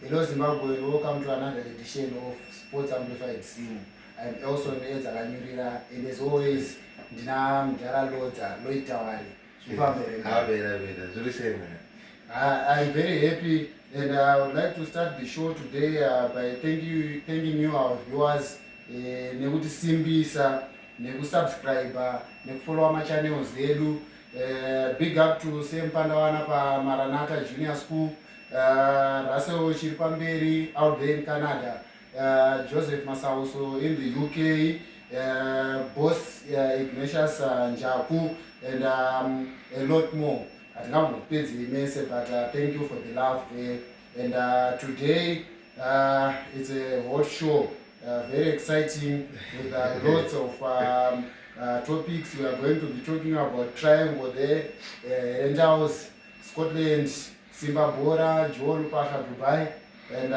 Hello Zimbabwe, welcome to another edition of Sports Amplified Sim. I'm also Zakanyurira, and as always, Dinam Jara Lota, Loitawari. I'm very happy, and I would like to start the show today by thanking you our viewers. Nekuti simbisa, nekusubscribe, nekufollow my channels edu. Big up to Sempandawana pa Maranatha Junior School. Russell Chirpamberi out there in Canada, Joseph Masauso in the UK, Boss Ignatius Njaku, and a lot more. I'm busy immense, but thank you for the love there. And today it's a hot show, very exciting with lots of topics. We are going to be talking about triangle there, Rangers, Scotland, Simba Bora, Joel Pasha Dubai, and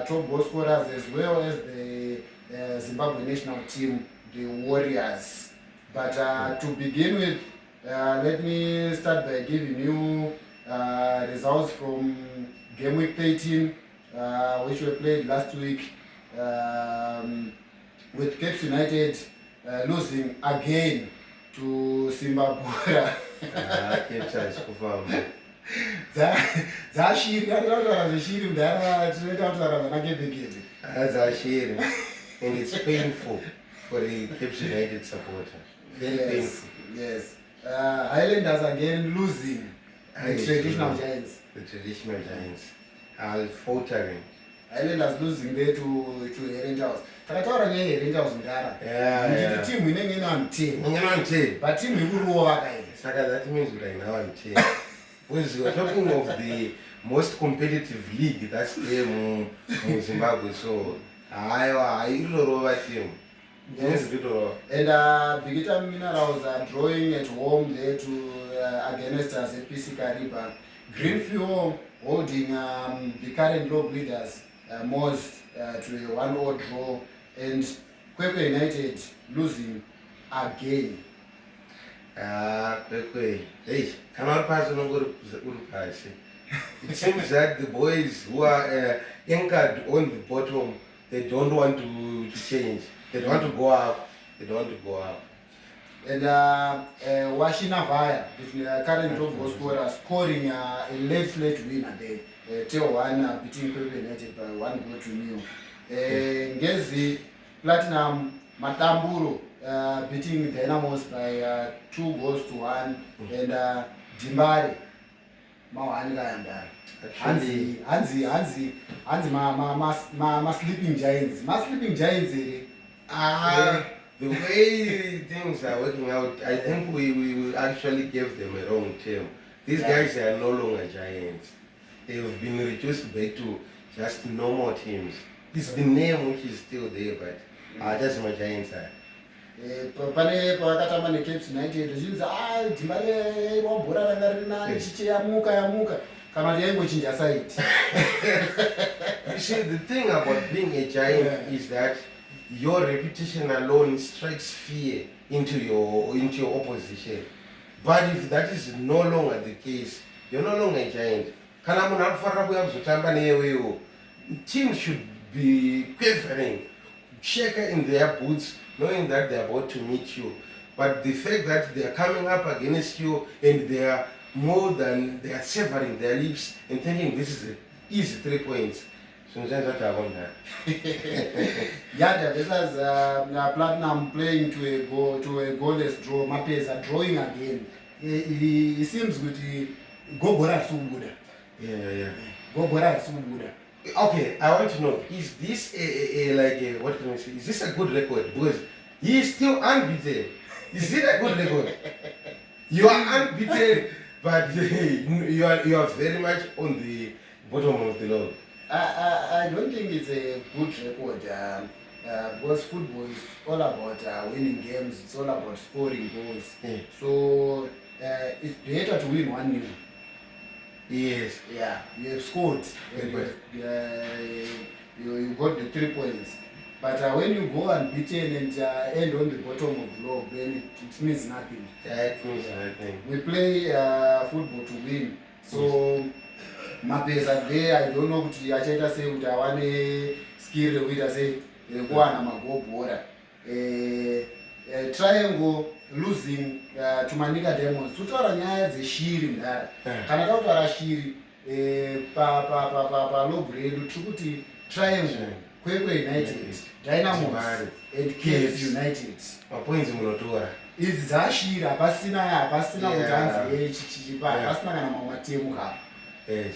top goal scorers, as well as the Zimbabwe national team, the Warriors. But to begin with, let me start by giving you results from game week 13, which were played last week, with Cape United losing again to Simba Bora. Zashiri and it's painful for the Cape United supporter. Very painful. Yes. Highlanders again losing the traditional giants. The traditional giants are faltering. Highlanders losing there to Rangers. Takataura Rangers mudara. Yeah. Team inenge ina team. But team ikuruwa kai. Saka that means we are now on team. Because we are talking of the most competitive league that's there in Zimbabwe. So I over team. Yes. And Bigita Minerals are drawing at home there to against us at PC Kariba. Greenfield holding the current log leaders most to a 1-0 draw, and Kwekwe United losing again. Kwekwe. Hey, come on, pass on Urukai. It seems that the boys who are anchored on the bottom, they don't want to change. They don't want to go up. And Washina Vaya, the current top goal scorer, scoring a late winner there. Teo 1 beating Kwekwe United by 1-0. Ngezi Platinum Matamburo beating Dynamos by 2-1, and Dimbari Mawaniganda. Hanzi ma sleeping giants. The way things are working out, I think we actually gave them a wrong term. These guys are no longer giants. They've been reduced back to just normal teams. It's the name which is still there, but just my giants are. Pane pakatamba neCape United zvinzi Dimbale wabhora ranga rina chichiyamuka kana kuti yaingochinja side. You see, the thing about being a giant is that your reputation alone strikes fear into your opposition. But if that is no longer the case, you're no longer a giant. Kana munhu akufarira kuuya kuzotamba newewo, teams should be quivering, shaker in their boots, knowing that they're about to meet you. But the fact that they are coming up against you and they are severing their lips and thinking this is an easy 3 points. Yeah, this is Platinum playing to a goalless draw. Mapes are drawing again. It seems good. Go Bora Subuda. Yeah. Go Bora Subuda. Okay, I want to know, is this what can I say? Is this a good record? Because he is still unbeaten. Is it a good record? You are unbeaten, but you are very much on the bottom of the log. I don't think it's a good record because football is all about winning games. It's all about scoring goals. Yeah. So it's better to win 1-0. Yes. Yeah, you have scored. You got the 3 points. But when you go unbeaten and end on the bottom of the log, then it means nothing. Yeah, it means nothing. We play football to win. So mapesa there I don't know kuti achaita sei kuti awane skill rekuita sei kuwana magobhora. Triangle losing to Manika Demons. Tutaura nyaya dzeshiri mudhara. Kana tautaura shiri pa low grade tikuti Triangle, Kwekwe United, Dynamos and Caves United. Mapoints munotora. Idzi dzashiri hapasina kutanzi chichipa hapasina kana mamwe matemu kapa. Yes.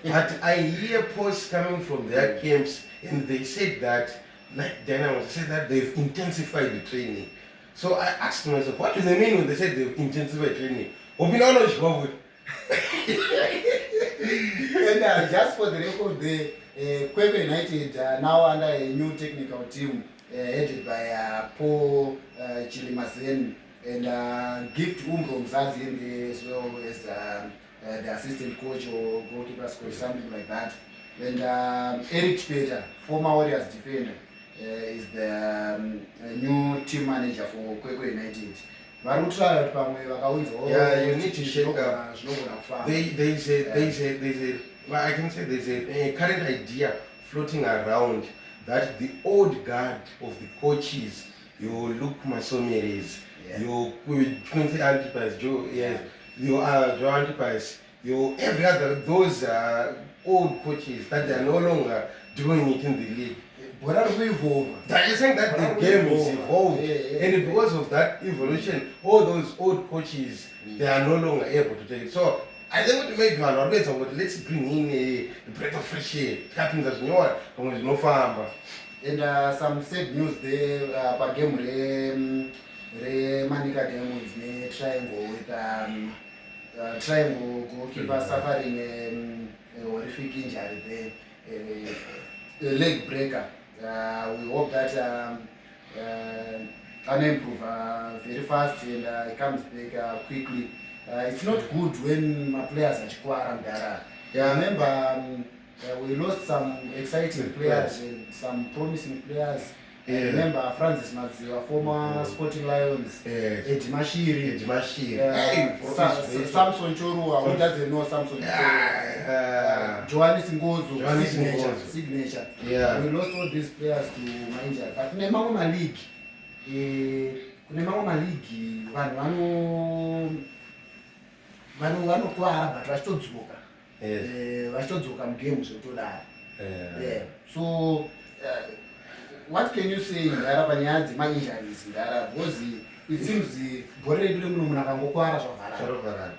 But I hear posts coming from their camps and they said that, like Dynamos said that they've intensified the training. So I asked myself, what do they mean when they said they've intensified training? And just for the record, the Kwekwe United are now under a new technical team headed by Paul Chilimasen and Gift Umbro Mzazi as well as the assistant coach or goalkeeper coach, something like that. And Eric Peter, former Warriors defender, is the new team manager for Kwekwe United. Yeah, you need to shake up. There's a current idea floating around that the old guard of the coaches, you Luke Masomeres, you Quincy Antipas, Joe, yes, you are Joe Antipas, you every other those old coaches that they are no longer doing it in the league. What are we evolving? That is saying that the game is evolved, and because of that evolution, all those old coaches they are no longer able to take it. So I think what make one or let's bring in a breath of fresh air. It happens as no farmer. And some sad news there. Per game re Manika Demons ne Triangle with Triangle goalkeeper suffering a horrific injury there, a leg breaker. We hope that can improve very fast and it comes back quickly. It's not good when my players are chikwara mdara. I remember we lost some exciting players and some promising players. I remember Francis Maziwa, former Sporting Lions, Eddie Mashiri, Samson Chorua, who doesn't know Samson Chorua, Johannes Ngozo, signature. We lost all these players to Mainja. But in the Mama League, vanokwara but vachitodzoka mugames otodara. So what can you say ndara panyaya dzemainjuries ndara because it seems bhora redu remuno munhu akangokwara zvavharara.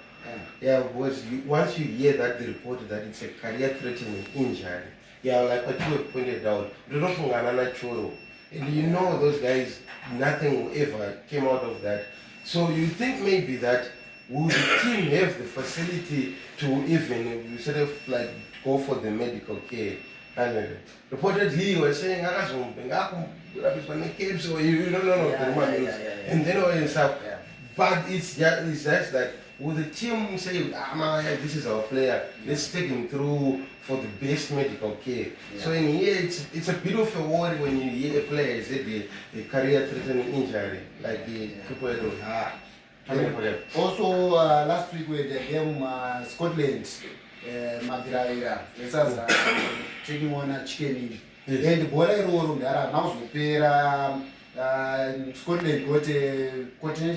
Yeah, because once you hear that the report that it's a career-threatening injury, like what you have pointed out, and you know those guys, nothing ever came out of that. So you think maybe that will the team have the facility to even sort of like go for the medical care? And reportedly was saying, no, and then all and stuff. But it's just that will the team say, this is our player, let's take him through for the best medical care. So in here, it's a bit of a worry when you hear a player say the career-threatening injury, like the people do. Also, last week we had a game Scotland, Maviravira, taking on a chicken. And Bora Room, there are now Supera. Scotland got a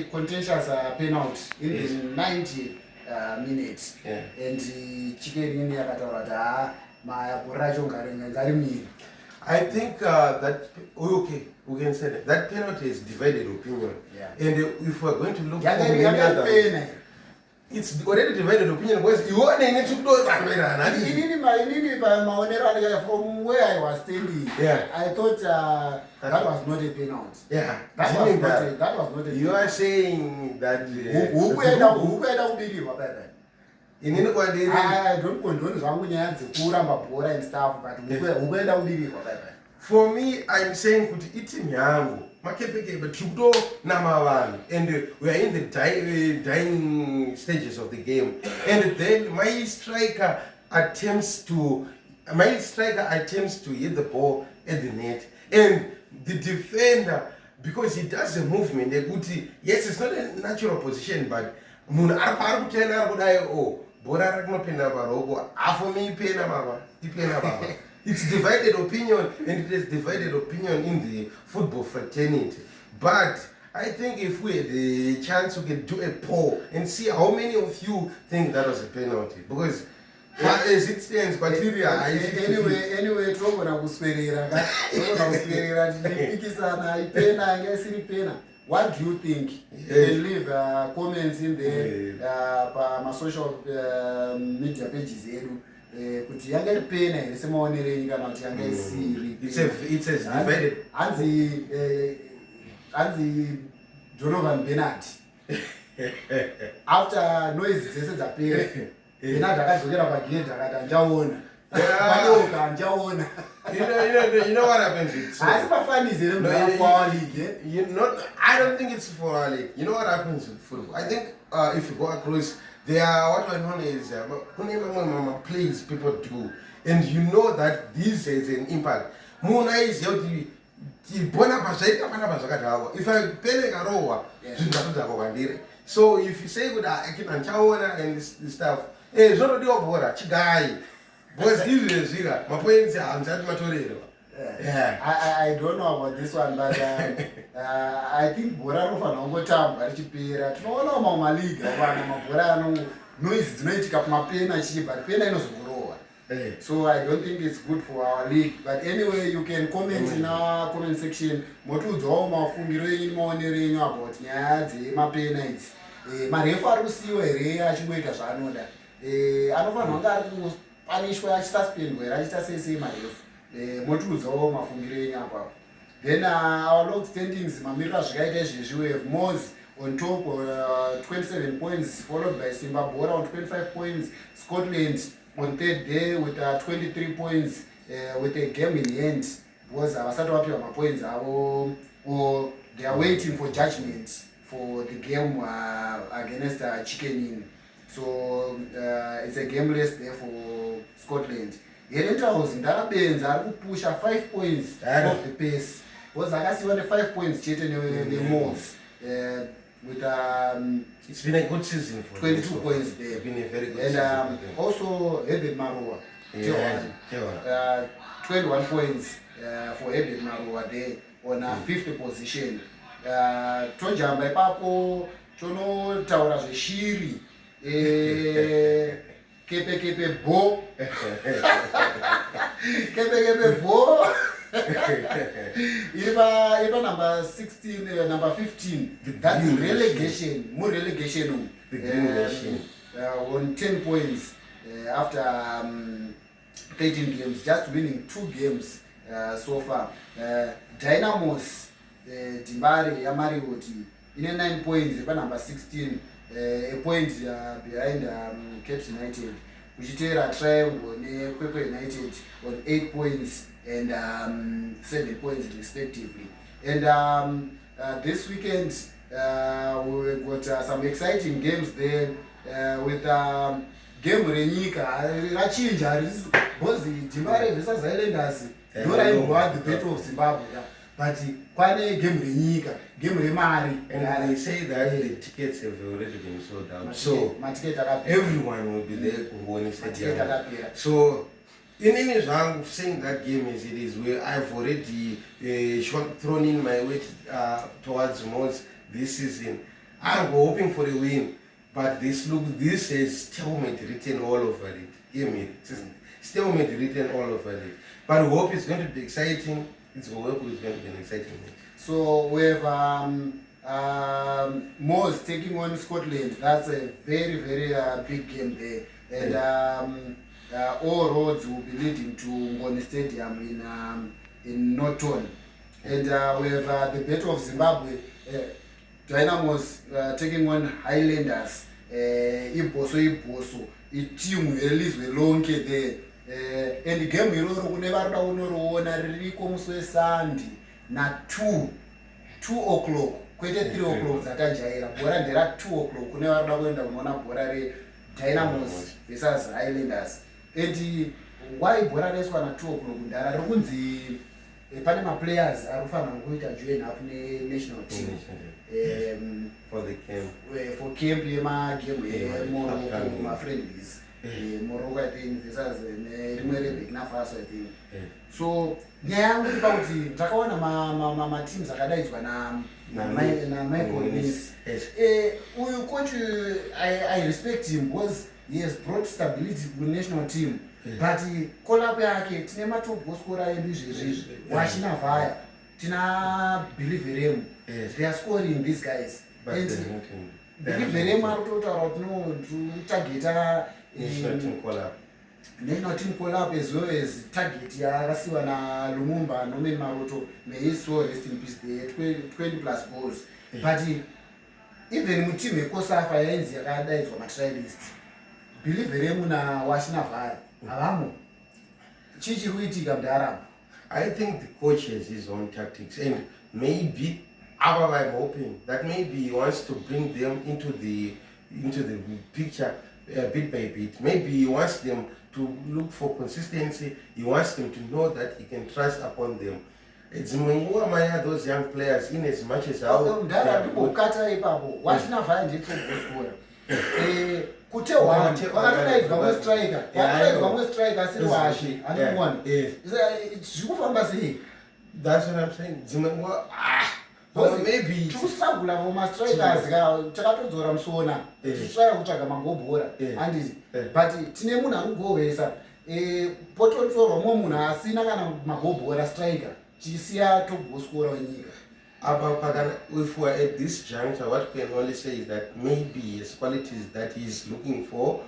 contentious penalty in the 90 minutes. And chicken in Yakata, my Borajo Garimir. I think that, okay, we can say that penalty is divided opinion. And if we're going to look for many other, it's already divided opinion because you want to do from where I was standing. I thought that was not a penalty. That was not a penalty. You are saying that I don't condone Zwangu and stuff, but for me, I'm saying kuti iti nyango makepekebe tudo namavanhu and we are in the dying stages of the game, and then my striker attempts to hit the ball at the net, and the defender, because he does the movement, yes, it's not a natural position, but munhu ari kutena ari kudai bhora rakunopinda paroko hafomi ipena baba. It's divided opinion, and it is divided opinion in the football fraternity. But I think if we had the chance, we could do a poll and see how many of you think that was a penalty. Because as it stands, criteria anyway, togona kuswerera tichipikisana ipena ngesiri pena. What do you think? You can leave comments in the social media pages edu. Kuti yanga iri pena here semaonerei kana kuti yanga isiri. It's as divided. Hanzi Donovan Bernard after noise dzese dzapera Bernard akadzokera pagedhi akati anjaona panoka anjaona. You know what happens with so, asi pafanize ere for our league. I don't think it's for our league. You know what happens with football? I think if you go across, there are what are known as plays people do, and you know that this has an impact. Muna is if I pay rowa, so if you say good I can and this stuff, it's not the opera, chigai. Because this is my points are I don't know about this one, but I think Bora Rofa time by Chipira, no Mama League, Bora noise dzinoitika kumapena chichipa pena inozogorowa. So I don't think it's good for our league. But anyway, you can comment in our comment section motudzawo mafungiro enyu maonero enyu about nyaya dzemapena idzi. Marefa ari kusiyiwa here achingoita zvaanoda. Anofanirwa kunge ari kupanishwa achisuspendwa here achiita sei marefa. Motudzawo mafungiro enyu apapo. Then our log standings mamiriro zvakaita izvezvi we have Moz on top 27 points, followed by Zimbabwe on 25 points, Scotland on third day with 23 points with a game in hand, because abasati wapiwa mapoints avo, or they are waiting for judgment for the game against Chicken Inn. So it's a gameless day for Scotland. House ndakabenza ari kupusha 5 points off the pace, because akasiwa ne 5 points chete ne-Moss with it's been a good season for 22 points there. It's been a very good and season. Also Hebert Maroa, 21 points for Hebert Maroa there on 5th position. Tojamba ipapo tonotaura zveshiri kepe bo kepe bo Iba number 16, number 15. That's relegation. More relegation. On 10 points after 13 games, just winning 2 games so far. Dynamos, Timbari, Yamarioti, in 9 points. Iba number 16, a point behind Cape United. Ujitera Triangle, Kwekwe United on 8 points. And 7 points respectively. And this weekend we got some exciting games there with game Renyika Rachinja Bozi Timare versus Islanders. No right word the Battle of Zimbabwe, but quite game Renyika, game Remari. And they say that the tickets have already been sold out. So everyone will be there when it's so in any round, saying that game as it is, where I've already thrown in my weight towards Moss this season. I'm hoping for a win, but this has stalemate written all over it. Stalemate written all over it. But we hope it's going to be exciting. We hope it's going to be an exciting match. So we have Moss taking on Scotland. That's a very, very big game there. And all roads will be leading to Ngoni Stadium in Norton. And we have the Battle of Zimbabwe. Dynamos taking on Highlanders. Iboso. A team elizwe lonke there. And the game iroro kunevaroda unoroona ririko musi weSunday na 2 o'clock kwete 3 o'clock dzatajaira. Bhora ndera 2 o'clock kunevaroda kuenda kunoona bhora reDynamos versus Highlanders. And why bhora raiswa na 2 o'clock ndara rokunzi pane maplayers ari kufanira kuita join up nenational team for the camp for camp yemagame emorocco mafriendlies morocco I think versus rimwe reburkina faso I think so nyaya yangu iri pakuti ndakaona mateams akadaidzwa namichael Nice. Uyu coach I respect him because he has brought stability to the national team. But call-up yake tine matop goal scorer edu izvezvizvi wachina vhaya tina Biliveremu. They are scoring these guys. And Biliveremu ari kutotaura kuti targeta national team call-up as well as target yakasiwa naLumumba Norman Maroto. May he so rest in peace. They 20 plus goals. But even muteam yekosafa yainzi yakadaidzwa matrialist Biliveremu wachina vhaya avamo chichiri kuitika mudharama. I think the coach has his own tactics, and maybe I'm hoping that maybe he wants to bring them into the picture bit by bit. Maybe he wants them to look for consistency. He wants them to know that he can trust upon them. It's who am I those young players in as much as how ndikukata ipapo wachina vhaya nditogoscora kute wani wakatodaidzwa mwestriker asiri washi anomuona zvikufamba sei. That's what I'm saying. Maybe tikusagula vomastrikers takatodzora musona tichitsvaya kutsvaga mangobhora handiti but tine munhu anogovesa pototorwamo munhu asina kana magobhora striker tichisiya togoscora wenyika. If we're at this juncture, what we can only say is that maybe his qualities that he's looking for,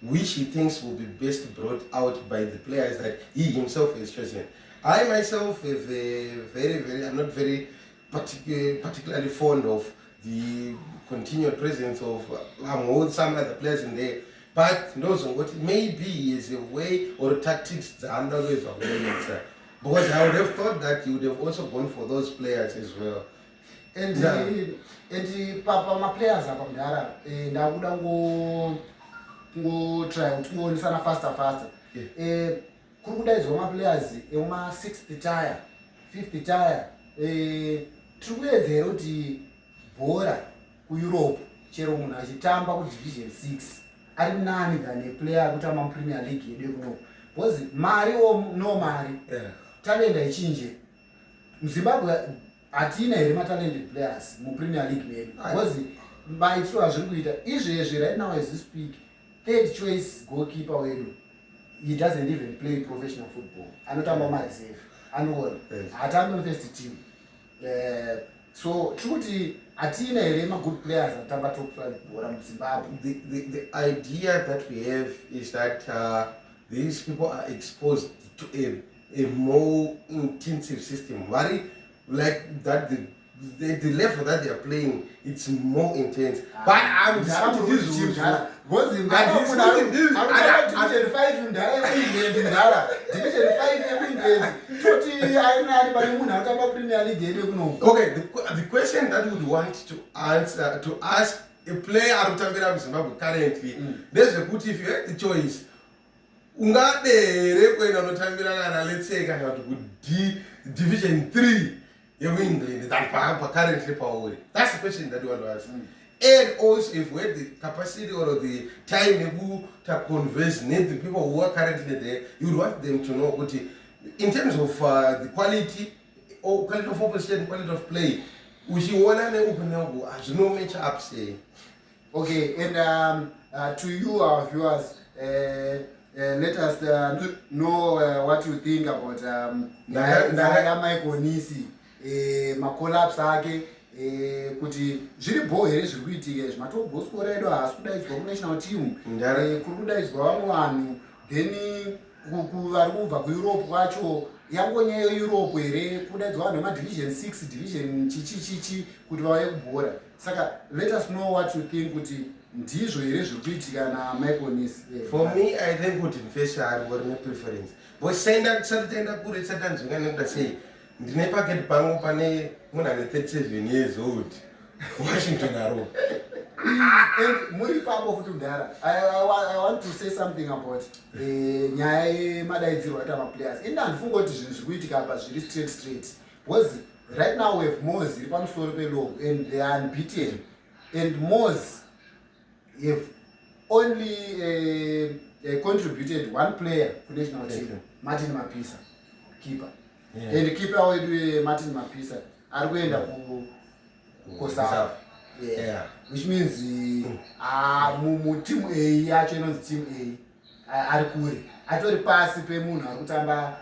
which he thinks will be best brought out by the players that he himself has chosen. I myself have I'm not very particularly fond of the continued presence of some other players in there. But what maybe is a way or tactics the underways of the because I would have thought that you would have also gone for those players as well. And papa maplayers apa mudhara ndakuda ngotry kuti kuonesana faster kuri kudaidzwa maplayers emuma 6th tier 5th tier tiri kuedzera kuti bhora kueurope chero munhu achitamba kudivision 6 ari nani than player akutamba mupremier league yedu kuno because mari no mari talent haichinje. muZimbabwe hatina here matalented players mupremier league medu because maitiro azviri kuita izvezvi right now as we speak 3rd choice goalkeeper wedu he doesn't even play professional football anotamba mareserve anoona hatambe mufirst team so tiri kuti hatina here magood players anotamba top 5 bhora muZimbabwe. The idea that we have is that these people are exposed to a more intensive system. Very like that the level that they are playing, it's more intense. But I'm disputing this rule. Division 5 in Division 5 in Premier League. Okay, the question that we would want to answer to ask a player Arutambira Zimbabwe currently, there's a good if you had the choice. Ungadere kwenda notambira kana let's say kana kuti Division 3 England that currently power. That's the question that we want to ask. And also if we have the capacity or the time to converse the people who are currently there, you would want them to know what in terms of the quality or quality of opposition, quality of play. We should want to as no match up say. Okay, and to you our viewers, let us know what you think about Michael Nice, ma-collapse ake, kuti zviri bho here zviri kuitika izvi matogoscora edu haasi kudaidzwa kunational team kuri kudaidzwa vamwe vanhu then vari kubva kueurope kwacho yangonyaya yeeurope here kudaidzwa vanhu vemadivision 6 division chichi kuti vauye kubhora. Saka let us know what you think kuti ndizvo here zviri kuitika naMichael Nice. For me I think kuti mfesha ari ngorine preference but saitaenda kure satanzvinga nekuda sei ndine paketi pangu pane munhu ane 37 years old Washington aro And muri papo futi kudhara I want to say something about nyaya yemadaidzirwo aita maplayers. Ini handifunga kuti zvinhu zviri kuitika apa zviri straight because right now we have Moz iri pamusoro pelog and they are unbeaten, and Moz have only contributed one player to national team, Martin Mapisa, keeper. Yeah. And keeper wedu Martin Mapisa ari kuenda kuSouth. Yeah. Which means mu team A yacho inonzi team A ari kure. Atori pasi pemunhu ari kutamba.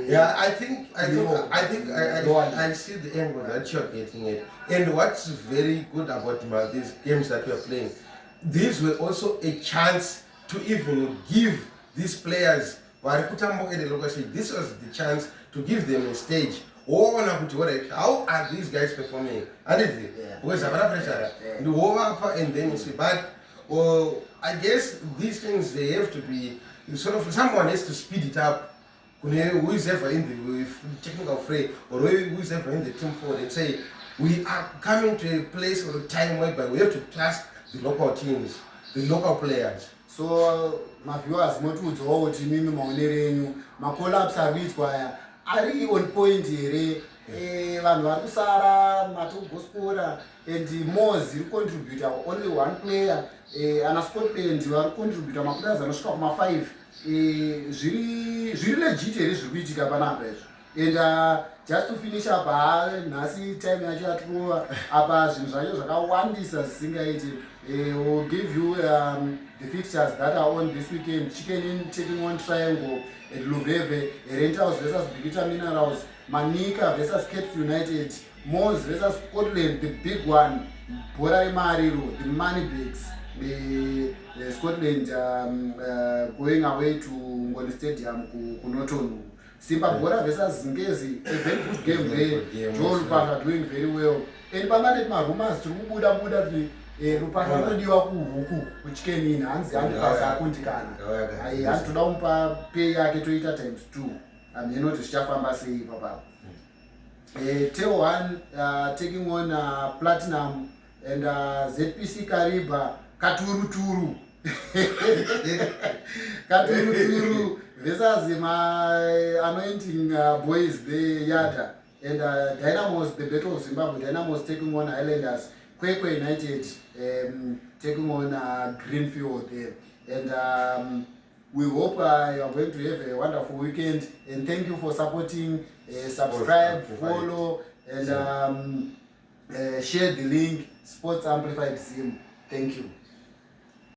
Yeah, I think I see the angle that you're getting it. And what's very good about these games that we are playing, these were also a chance to even give these players, this was the chance to give them a stage. How are these guys performing? Because pressure and then you see, but I guess these things, they have to be sort of, someone has to speed it up. Who is ever in the technical fray, or who is ever in the team forward, and say we are coming to a place or a time whereby we have to trust the local teams, the local players. So my viewers, motudzo kuti mimi maonere enyu makolapse ari kuitwa aya ari on point here. Vanhu vari kusara matogospora and Moz iri contribute only one player, ana Scotland vari contribute maplayers anosvika kuma5. Zviri legit here zviri kuitika panapa izvo. And just to finish up, nhasi time yacho yatirova apa zvinhu zvacho zvakawandisa zvisingaiti. We'll give you the fixtures that are on this weekend. Chicken Inn taking on Triangle at Luveve, Rentals versus Bigita Minerals, Manica versus Cape United, Moz versus Scotland, the big one, Bora Mariru, the money bags, the Scotland going away to Ngoni Stadium, Kunotonu. Simba Bora versus Zingezi, a very good game there. Joel Parker doing very well. And Pamanet Marumas to Buda. Rupaka anodiwa kuhuku kuChicken Inn hanzi handipasa akundikana. Handitoda kumupa pay yake toita times 2. Hameno kuti zvichafamba sei ipapo. Tail 1 taking on Platinum and ZPC Kariba Katuruturu. Katuruturu versus my anointing boys the Yada and Dynamos, the Battle of Zimbabwe. Dynamos taking on Highlanders. Kwekwe United taking on Greenfield there. And we hope you are going to have a wonderful weekend. And thank you for supporting. Subscribe, follow, and share the link. Sports Amplified Sim. Thank you.